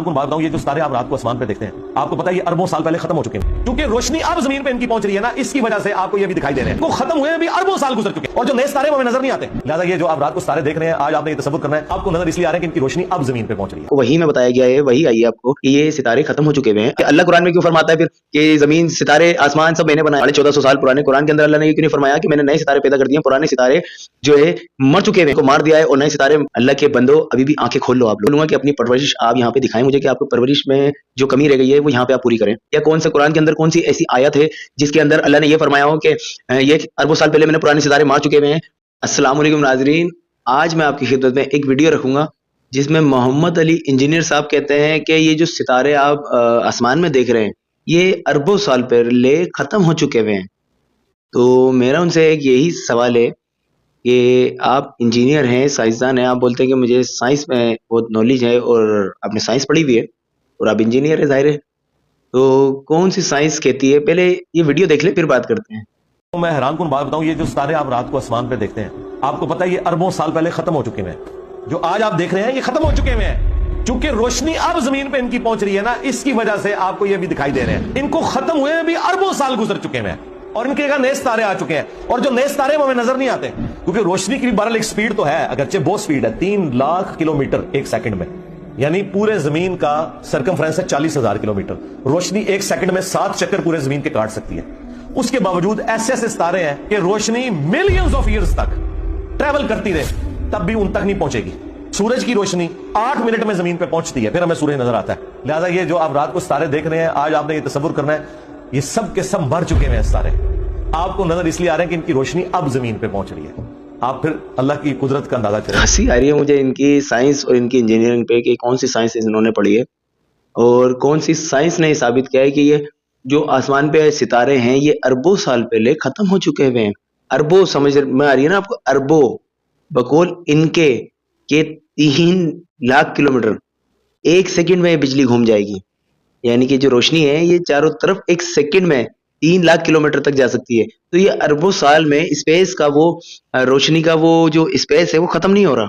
हैरान बात बताऊं, ये जो सितारे आप रात को आसमान पे देखते हैं, आपको पता है ये अरबों साल पहले खत्म हो चुके हैं। क्योंकि रोशनी अब जमीन पे इनकी पहुंच रही है ना, इसकी वजह से आपको ये भी दिखाई दे रहे हैं। वो खत्म हुए भी अरबों साल गुजर चुके हैं और जो नए सितारे हमें नजर नहीं आते। लिहाजा ये जो आप रात को सितारे देख रहे हैं, आज आपने ये तसव्वुर करना है, आपको नजर इसलिए आ रहे हैं कि इनकी रोशनी अब जमीन पे पहुंच रही है। वही में बताया गया है, वही आई है आपको कि ये सितारे खत्म हो चुके हुए हैं। अल्लाह कुरान में क्यों फरमाता है फिर कि जमीन सितारे आसमान सब मैंने बनाए? 1400 साल पुराने कुरान के अंदर अल्लाह ने ये क्यों नहीं फरमाया कि मैंने नए सितारे पैदा कर दिए? पुराने सितारे जो है मर चुके हैं, को मार दिया है और नए सितारे। अल्लाह के बंदो अभी भी आंखें खोल लो। आप बोलूंगा कि अपनी परवरिश आप यहाँ पे दिखाएं मुझे कि आपको परवरिश में जो कमी रह गई है वो यहाँ पे आप पूरी करें। या कौन सा कुरान के अंदर कौन सी ऐसी आयत है जिसके अंदर अल्लाह ने ये फरमाया हो कि ये अरबों साल पहले मैंने पुराने सितारे मार चुके हुए हैं। अस्सलाम वालेकुम नाजरीन, आज मैं आपकी खिदमत में एक वीडियो रखूंगा जिसमें मोहम्मद अली इंजीनियर साहब कहते हैं कि ये जो सितारे आप आसमान में देख रहे हैं ये अरबों साल पहले ख़त्म हो चुके हुए हैं। तो मेरा उनसे एक यही सवाल है कि आप इंजीनियर हैं, साइंसदान हैं, आप बोलते हैं कि मुझे साइंस में बहुत नॉलेज है और आपने साइंस पढ़ी हुई है और आप इंजीनियर है, ज़ाहिर है। तो कौन सी साइंस कहती है? पहले ये वीडियो देख ले फिर बात करते हैं। तो मैं हैरान बात बताऊं, ये जो सितारे आप रात को आसमान पे देखते हैं, आपको पता है ये अरबों साल पहले खत्म हो चुके हैं। जो आज आप देख रहे हैं ये खत्म हो चुके हैं। चूंकि रोशनी अब जमीन पे इनकी पहुंच रही है ना, इसकी वजह से आपको ये भी दिखाई दे रहे हैं। इनको खत्म हुए भी अरबों साल गुजर चुके हैं और इनके जगह नए सितारे आ चुके हैं। और जो नए सितारे हमें नजर नहीं आते क्योंकि रोशनी की बहरहाल एक स्पीड तो है, अगरचे बहुत स्पीड है, 3 लाख किलोमीटर एक सेकंड में, यानी पूरे जमीन का सर्कमफ्रेंस है 40,000 किलोमीटर। रोशनी एक सेकंड में 7 चक्कर पूरे जमीन के काट सकती है। उसके बावजूद ऐसे ऐसे सितारे हैं कि रोशनी मिलियंस ऑफ ईयर्स तक ट्रेवल करती रहे तब भी उन तक नहीं पहुंचेगी। सूरज की रोशनी 8 मिनट में जमीन पे पहुंचती है, फिर हमें सूरज नजर आता है। लिहाजा ये जो आप रात को सितारे देख रहे हैं, आज आपने ये तसव्वुर करना है, ये सब के सब मर चुके हैं सितारे। आपको नजर इसलिए आ रहे हैं कि इनकी रोशनी अब जमीन पे पहुंच रही है। आप फिर अल्लाह की कुदरत का अंदाजा करें। हंसी आ रही है मुझे इनकी साइंस और इनकी इंजीनियरिंग पे कि कौन सी साइंस इन्होंने पढ़ी है और कौन सी साइंस ने साबित किया है कि ये जो आसमान पे सितारे हैं ये अरबों साल पहले खत्म हो चुके हुए हैं। अरबों समझ में आ रही है ना आपको? अरबों बकौल इनके के 3 लाख किलोमीटर एक सेकंड में बिजली घूम जाएगी। यानी कि जो रोशनी है ये चारों तरफ एक सेकंड में 3 लाख किलोमीटर तक जा सकती है। तो ये अरबों साल में स्पेस का वो रोशनी का वो जो स्पेस है वो खत्म नहीं हो रहा।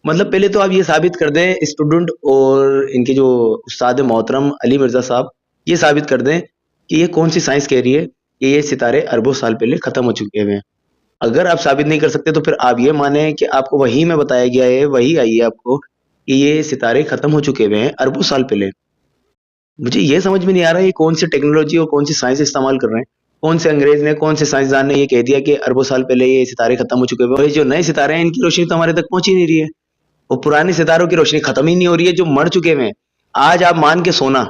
मतलब पहले तो आप ये साबित कर दें, स्टूडेंट और इनके जो उस्ताद मोहतरम अली मिर्जा साहब ये साबित कर दें कि ये कौन सी साइंस कह रही है कि ये सितारे अरबों साल पहले खत्म हो चुके हुए हैं। अगर आप साबित नहीं कर सकते तो फिर आप ये माने कि आपको वही में बताया गया है, वही आई है आपको कि ये सितारे खत्म हो चुके हुए हैं अरबों साल पहले। मुझे ये समझ में नहीं आ रहा ये कौन सी टेक्नोलॉजी और कौन सी साइंस इस्तेमाल कर रहे हैं। कौन से अंग्रेज ने, कौन से साइंसदान ने ये कह दिया कि अरबों साल पहले ये सितारे खत्म हो चुके हुए हैं। और ये जो नए सितारे हैं इनकी रोशनी तो हमारे तक पहुंच ही नहीं रही है और पुराने सितारों की रोशनी खत्म ही नहीं हो रही है जो मर चुके हुए हैं। आज आप मान के सोना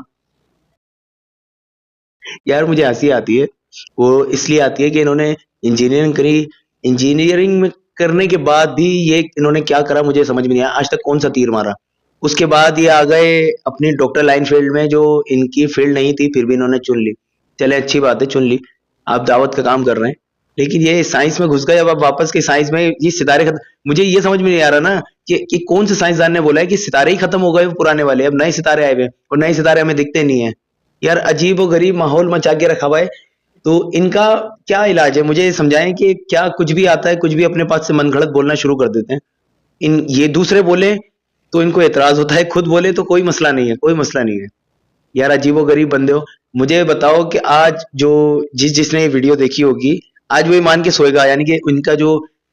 यार, मुझे हंसी आती है। वो इसलिए आती है कि इन्होंने इंजीनियरिंग करी, इंजीनियरिंग में करने के बाद भी ये इन्होंने क्या करा मुझे समझ में नहीं आया। आज तक कौन सा तीर मारा? उसके बाद ये आ गए अपनी डॉक्टर लाइन फील्ड में जो इनकी फील्ड नहीं थी, फिर भी इन्होंने चुन ली। चले अच्छी बात है, चुन ली, आप दावत का काम कर रहे हैं। लेकिन ये साइंस में घुस गए। अब आप वापस के साइंस में ये सितारे खत्म, मुझे ये समझ में नहीं आ रहा ना कि कौन से साइंसदान ने बोला है कि सितारे ही खत्म हो गए पुराने वाले, अब नए सितारे आए हुए और नए सितारे हमें दिखते नहीं है। यार अजीब और गरीब माहौल मचा के रखा हुआ है। तो इनका क्या इलाज है? मुझे समझाएं कि क्या कुछ भी आता है, कुछ भी अपने पास से मनगढ़ंत बोलना शुरू कर देते हैं। ये दूसरे बोले तो इनको एतराज होता है, खुद बोले तो कोई मसला नहीं है, कोई मसला नहीं है। यार अजीब और गरीब बंदे हो। मुझे बताओ कि आज जो जिसने ये वीडियो देखी होगी आज वो मान के सोएगा, यानी कि उनका जो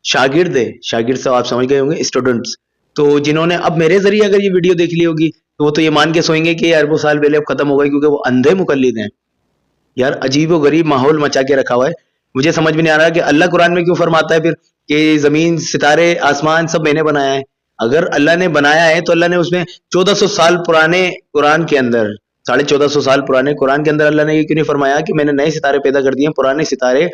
शागिर्द है, शागिर्द से आप समझ गए होंगे, स्टूडेंट्स, तो जिन्होंने अब मेरे जरिए अगर ये वीडियो देख ली होगी तो वो तो ये मान के सोएंगे कि अरबों साल पहले अब खत्म हो गए क्योंकि वो अंधे मुकल्लिद हैं। यार अजीब और गरीब माहौल मचा के रखा हुआ है। मुझे समझ में नहीं आ रहा कि अल्लाह कुरान में क्यों फरमाता है फिर कि जमीन, सितारे, आसमान सब मैंने बनाया है। अगर अल्लाह ने बनाया है तो अल्लाह ने उसमें 1400 साल पुराने कुरान के अंदर, 1450 साल पुराने कुरान के अंदर अल्लाह ने ये क्यों नहीं फरमाया कि मैंने नए सितारे पैदा कर दिए? पुराने सितारे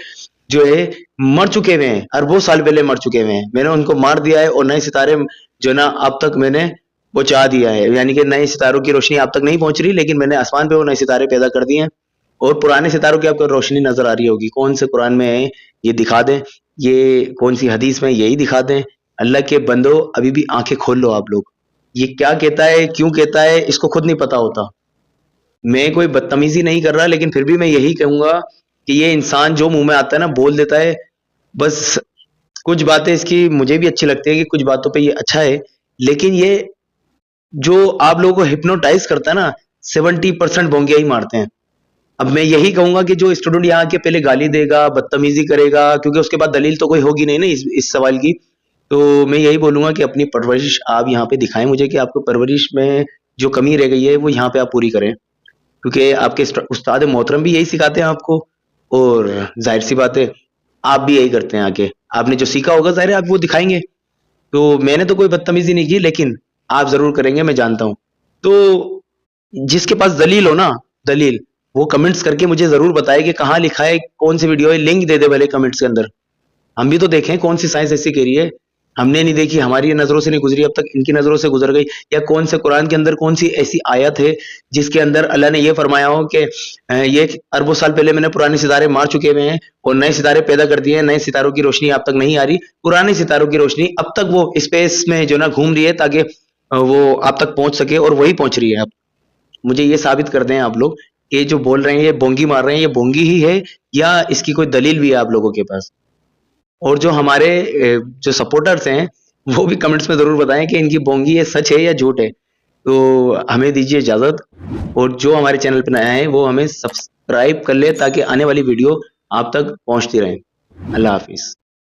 जो है मर चुके हुए हैं, अरबों साल पहले मर चुके हुए हैं, मैंने उनको मार दिया है और नए सितारे जो ना अब तक मैंने पहुंचा दिया है। यानी कि नए सितारों की रोशनी आप तक नहीं पहुंच रही, लेकिन मैंने आसमान पे वो नए सितारे पैदा कर दिए हैं। और पुराने सितारों की आपको रोशनी नजर आ रही होगी, कौन से कुरान में है ये दिखा दें, ये कौन सी हदीस में यही दिखा दें। अल्लाह के बंदो अभी भी आंखें खोल लो आप लोग। ये क्या कहता है, क्यों कहता है, इसको खुद नहीं पता होता। मैं कोई बदतमीजी नहीं कर रहा, लेकिन फिर भी मैं यही कहूंगा कि ये इंसान जो मुंह में आता है ना बोल देता है। बस कुछ बातें इसकी मुझे भी अच्छी लगती है कि कुछ बातों पे ये अच्छा है, लेकिन ये जो आप लोगों को हिप्नोटाइज करता है ना, 70% भोंगिया ही मारते हैं। अब मैं यही कहूंगा कि जो स्टूडेंट यहाँ आके पहले गाली देगा, बदतमीजी करेगा, क्योंकि उसके बाद दलील तो कोई होगी नहीं ना इस सवाल की, तो मैं यही बोलूंगा कि अपनी परवरिश आप यहाँ पे दिखाएं मुझे कि आपको परवरिश में जो कमी रह गई है वो यहाँ पे आप पूरी करें, क्योंकि आपके उस्ताद मोहतरम भी यही सिखाते हैं आपको, और जाहिर सी बात है आप भी यही करते हैं आके, आपने जो सीखा होगा जाहिर है आप वो दिखाएंगे। तो मैंने तो कोई बदतमीजी नहीं की, लेकिन आप जरूर करेंगे, मैं जानता हूँ। तो जिसके पास दलील हो ना, दलील, वो कमेंट्स करके मुझे जरूर बताए कि कहाँ लिखा है, कौन सी वीडियो है, लिंक दे दे भले कमेंट्स के अंदर, हम भी तो देखें कौन सी साइंस ऐसी कह रही है, हमने नहीं देखी, हमारी नजरों से नहीं गुजरी अब तक, इनकी नजरों से गुजर गई। या कौन से कुरान के अंदर कौन सी ऐसी आयत है जिसके अंदर अल्लाह ने ये फरमाया हो कि ये अरबों साल पहले मैंने पुराने सितारे मार चुके हुए हैं और नए सितारे पैदा कर दिए हैं, नए सितारों की रोशनी आप तक नहीं आ रही, पुराने सितारों की रोशनी अब तक वो स्पेस में जो ना घूम रही है ताकि वो आप तक पहुंच सके, और वही पहुंच रही है। अब मुझे ये साबित कर दें आप लोग, ये जो बोल रहे हैं ये बोंगी मार रहे हैं, ये बोंगी ही है या इसकी कोई दलील भी है आप लोगों के पास। और जो हमारे जो सपोर्टर्स हैं वो भी कमेंट्स में जरूर बताएं कि इनकी बोंगी ये सच है या झूठ है। तो हमें दीजिए इजाजत, और जो हमारे चैनल पर नया है वो हमें सब्सक्राइब कर ले ताकि आने वाली वीडियो आप तक पहुंचती रहे। अल्लाह हाफिज।